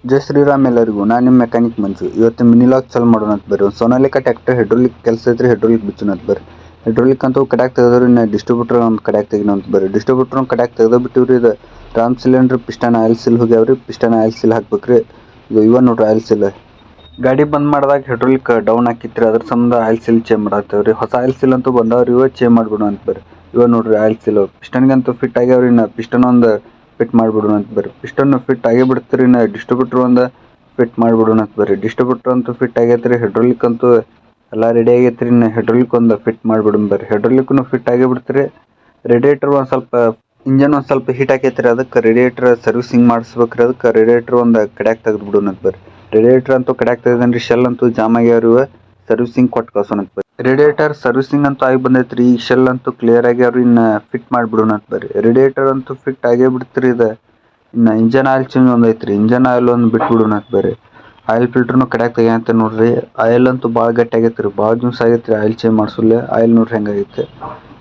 ಜೈ ಶ್ರೀರಾಮ್ ಎಲ್ಲರಿಗೂ. ನಾನು ನಿಮ್ಮ ಮೆಕ್ಯಾನಿಕ್ ಮಂಜು. ಇವತ್ತು ಮಿನಿ ಲಾಗ್ ಚಾಲು ಮಾಡೋಣ ಅಂತ ಬರ್ರಿ. ಒಂದು ಸೋನಾಲಿಕಾ ಟ್ರ್ಯಾಕ್ಟರ್ ಹೈಡ್ರೋಲಿಕ್ ಕೆಲಸ ಐತ್ರಿ, ಹೈಡ್ರೋಲಿಕ್ ಬಿಚ್ಚೋಣ ಅಂತ ಬರ್ರಿ. ಹೈಡ್ರೋಲಿಕ್ ಅಂತೂ ಕಡ್ಯಾಕ್ ತೆಗೆದ್ರಿ, ಇನ್ನು ಡಿಸ್ಟ್ರಿಬ್ಯೂಟರ್ ಒಂದು ಕಡ್ಯಾಕ್ ತೆಗಿನ ಅಂತ ಬರ್ರಿ. ಡಿಸ್ಟ್ರಿಬ್ಯೂಟರ್ ಒಂದು ಕಡ್ಯಾಕ್ ತೆಗೆದ ಬಿಟ್ಟಿವ್ರಿ. ಇದು ram cylinder piston oil seal ಹೋಗ್ಯಾವ್ರಿ. ಪಿಸ್ಟನ್ ಆಯಿಲ್ ಸೀಲ್ ಹಾಕ್ಬೇಕ್ರಿ. ಇದು ಇವ ನೋಡ್ರಿ ಆಯಿಲ್ ಸೀಲ್. ಗಾಡಿ ಬಂದ್ ಮಾಡಿದಾಗ ಹೈಡ್ರೋಲಿಕ್ ಡೌನ್ ಹಾಕಿತ್ರಿ, ಅದ್ರ ಸಂಬಂಧ ಆಯಿಲ್ ಸೀಲ್ ಚೇಂಜ್ ಮಾಡತ್ತೇವ್ರಿ. ಹೊಸ ಆಯಿಲ್ ಸೀಲ್ ಅಂತೂ ಬಂದವ್ರಿ, ಇವ ಚೇಂಜ್ ಮಾಡ್ಬಿಡೋಣ ಅಂತ ಬರ್ರಿ. ಇವ ನೋಡ್ರಿ ಆಯಿಲ್ ಸೀಲ್ ಪಿಸ್ಟನ್ಗಂತೂ ಫಿಟ್ ಆಗ್ಯಾವ್ರಿ. ಇನ್ನು ಪಿಸ್ಟನ್ ಒಂದು ಫಿಟ್ ಮಾಡ್ಬಿಡೋಣ ಅಂತ ಬರ್ರಿ. ಪಿಸ್ಟನ್ ಫಿಟ್ ಆಗೇ ಬಿಡ್ತೀರಿ. ಇನ್ನು ಡಿಸ್ಟ್ರಿಬ್ಯೂಟರ್ ಒಂದು ಫಿಟ್ ಮಾಡ್ಬಿಡೋಣ ಅಂತ ಬರ್ರಿ. ಡಿಸ್ಟ್ರಿಬ್ಯೂಟರ್ ಅಂತೂ ಫಿಟ್ ಆಗೈತ್ರಿ. ಹೈಡ್ರೋಲಿಕ್ ಅಂತೂ ಎಲ್ಲ ರೆಡಿ ಆಗೈತ್ರಿ. ಇನ್ನು ಹೈಡ್ರೋಲಿಕ್ ಒಂದು ಫಿಟ್ ಮಾಡ್ಬಿಡೋಣ ಬರ್ರಿ. ಹೈಡ್ರೋಲಿಕ್ನು ಫಿಟ್ ಆಗೇ ಬಿಡ್ತೀರಿ. ರೇಡಿಯೇಟರ್ ಒಂದು ಸ್ವಲ್ಪ ಇಂಜನ್ ಒಂದು ಸ್ವಲ್ಪ ಹೀಟ್ ಆಕೈತ್ರಿ, ಅದಕ್ಕೆ ರೇಡಿಯೇಟರ್ ಸರ್ವಿಸಿಂಗ್ ಮಾಡಿಸ್ಬೇಕ್ರಿ. ಅದಕ್ಕೆ ರೇಡಿಯೇಟರ್ ಒಂದು ಕಡ್ಯಾಕ್ ತೆಗೆದು ಬಿಡೋಣ ಅಂತ ಬರ್ರಿ. ರೇಡಿಯೇಟರ್ ಅಂತೂ ಕಡ್ಯಾಕ್ ತೆಗೆದನ್ರಿ. ಶೆಲ್ ಅಂತೂ ಜಾಮ್ ಆಗ್ಯಾವ್ರಿ, ಸರ್ವಿಸಿಂಗ್ ಕೊಟ್ಟು ಕಳ್ಸೋಣ ಅಂತ ಬರ್ರಿ. ರೇಡಿಯೇಟರ್ ಸರ್ವಿಸಿಂಗ್ ಅಂತೂ ಆಗಿ ಬಂದೈತ್ರಿ. ಈ ಶೆಲ್ ಅಂತೂ ಕ್ಲಿಯರ್ ಆಗ್ಯಾವ್ರಿ. ಇನ್ನು ಫಿಟ್ ಮಾಡ್ಬಿಡೋಣ ಅಂತ ಬರ್ರಿ. ರೇಡಿಯೇಟರ್ ಅಂತೂ ಫಿಟ್ ಆಗೇ ಬಿಡ್ತೀರಿ. ಇದು ಇನ್ನು ಇಂಜನ್ ಆಯಿಲ್ ಚೇಂಜ್ ಒಂದು ಐತ್ರಿ. ಇಂಜನ್ ಆಯಿಲ್ ಒಂದು ಬಿಟ್ಬಿಡೋಣ ಅಂತ ಬರ್ರಿ. ಆಯಿಲ್ ಫಿಲ್ಟರ್ನು ಕಡ್ಯಾಕ್ ತೆಗಿಯಂತ ನೋಡ್ರಿ. ಆಯಿಲ್ ಅಂತೂ ಭಾಳ ಗಟ್ಟಿ ಆಗೈತ್ರಿ, ಭಾಳ ಜ್ಯೂಸ್ ಆಗೈತ್ರಿ. Oil change ಮಾಡಿಸೋಲ್ಲ. ಆಯಿಲ್ ನೋಡ್ರಿ ಹೆಂಗಾಗೈತೆ.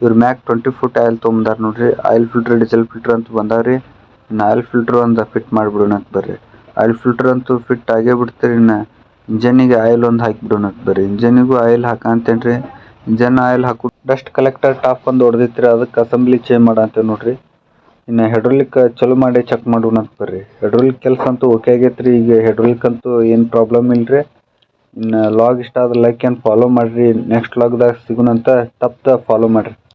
ಇವ್ರ ಮ್ಯಾಕ್ 20 ಫುಟ್ ಆಯಿಲ್ ತೊಗೊಂಬಂದಾರ ನೋಡ್ರಿ. ಆಯಿಲ್ ಫಿಲ್ಟರ್ ಡೀಸೆಲ್ ಫಿಲ್ಟರ್ ಅಂತೂ ಬಂದಾವ್ರಿ. ಇನ್ನು ಆಯಿಲ್ ಫಿಲ್ಟರ್ ಒಂದು ಫಿಟ್ ಮಾಡಿಬಿಡೋಣ ಅಂತ ಬರ್ರಿ. ಆಯಿಲ್ ಫಿಲ್ಟರ್ ಅಂತೂ ಫಿಟ್ ಆಗೇ ಬಿಡ್ತೀರಿ. ಇನ್ನು ಇಂಜನ್ನಿಗೆ ಆಯಿಲ್ ಒಂದು ಹಾಕಿಬಿಡೋಣ ಅಂತ ಬರ್ರಿ. ಇಂಜನ್ನಿಗೂ ಆಯಿಲ್ ಹಾಕಂತೇನ್ರಿ. ಇಂಜನ್ ಆಯಿಲ್ ಹಾಕು ಡಸ್ಟ್ ಕಲೆಕ್ಟರ್ ಟಾಪ್ ಒಂದು ಹೊಡೆದೈತ್ರಿ, ಅದಕ್ಕೆ ಅಸೆಂಬ್ಲಿ ಚೇಂಜ್ ಮಾಡಂತೇವೆ ನೋಡ್ರಿ. ಇನ್ನು ಹೈಡ್ರೋಲಿಕ್ ಚಲೋ ಮಾಡಿ ಚೆಕ್ ಮಾಡೋಣ ಅಂತ ಬರ್ರಿ. ಹೈಡ್ರೋಲಿಕ್ ಕೆಲಸ ಅಂತೂ ಓಕೆ ಆಗೈತ್ರಿ. ಈಗ ಹೈಡ್ರೋಲಿಕ್ ಅಂತೂ ಏನು ಪ್ರಾಬ್ಲಮ್ ಇಲ್ರಿ. ಇನ್ನು ಲಾಗ್ ಇಷ್ಟ ಆದ್ರೆ ಲೈಕ್ ಆ್ಯಂಡ್ ಫಾಲೋ ಮಾಡಿರಿ. ನೆಕ್ಸ್ಟ್ ಲಾಗ್ದಾಗ ಸಿಗೋಣಂತ, ತಪ್ಪದೆ ಫಾಲೋ ಮಾಡಿರಿ.